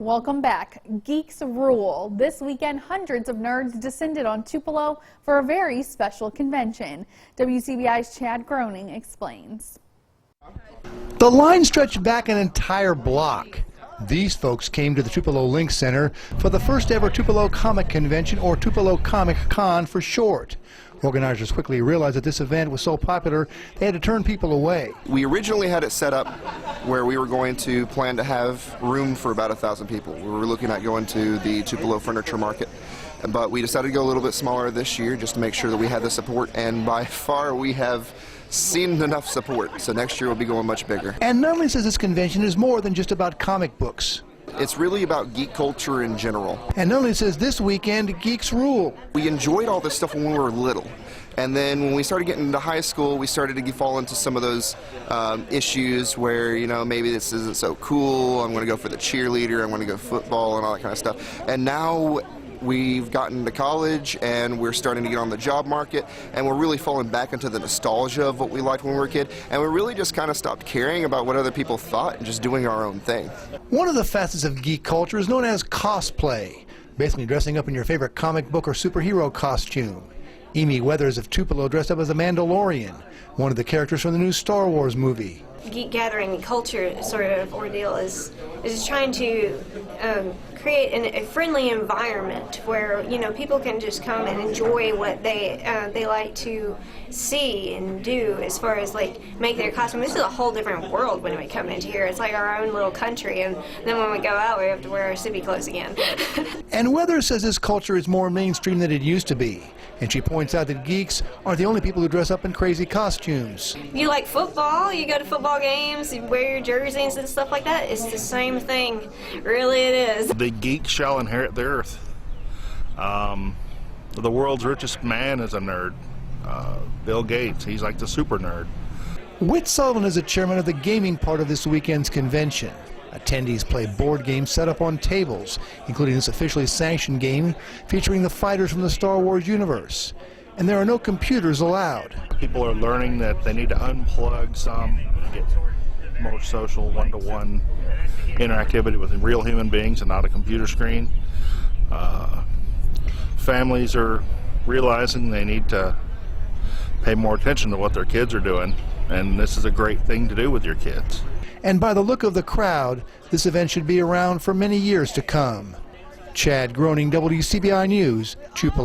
Welcome back. Geeks rule. This weekend, hundreds of nerds descended on Tupelo for a very special convention. WCBI's Chad Groening explains. The line stretched back an entire block. These folks came to the Tupelo Link Center for the first ever Tupelo Comic Convention, or Tupelo Comic Con for short. Organizers quickly realized that this event was so popular they had to turn people away. We originally had it set up where we were going to plan to have room for about 1,000 people. We were looking at going to the Tupelo Furniture Market, but we decided to go a little bit smaller this year just to make sure that we had the support, and by far we have seen enough support, so next year we'll be going much bigger. And Nunley says this convention is more than just about comic books. It's really about geek culture in general. And Nunley says this weekend, geeks rule. We enjoyed all this stuff when we were little. And then when we started getting into high school, we started to fall into some of those issues where, you know, maybe this isn't so cool, I'm going to go for the cheerleader, I'm going to go football and all that kind of stuff. And now we've gotten to college and we're starting to get on the job market, and we're really falling back into the nostalgia of what we liked when we were a kid, and we really just kind of stopped caring about what other people thought and just doing our own thing. One of the facets of geek culture is known as cosplay, basically dressing up in your favorite comic book or superhero costume. Amy Weathers of Tupelo dressed up as a Mandalorian, one of the characters from the new Star Wars movie. Geek gathering culture sort of ordeal is trying to create a friendly environment where, you know, people can just come and enjoy what they like to see and do as far as like make their costume. This is a whole different world when we come into here. It's like our own little country, and then when we go out we have to wear our city clothes again. And Weathers says this culture is more mainstream than it used to be, and she points out that geeks aren't the only people who dress up in crazy costumes. You like football, you go to football games, you wear your jerseys and stuff like that. It's the same thing. Really it is. The geek shall inherit the earth. The world's richest man is a nerd. Bill Gates, he's like the super nerd. Whit Sullivan is the chairman of the gaming part of this weekend's convention. Attendees play board games set up on tables, including this officially sanctioned game featuring the fighters from the Star Wars universe. And there are no computers allowed. People are learning that they need to unplug some and get more social, one-to-one interactivity with real human beings and not a computer screen. Families are realizing they need to pay more attention to what their kids are doing, and this is a great thing to do with your kids. And by the look of the crowd, this event should be around for many years to come. Chad Groening, WCBI News, Tupelo.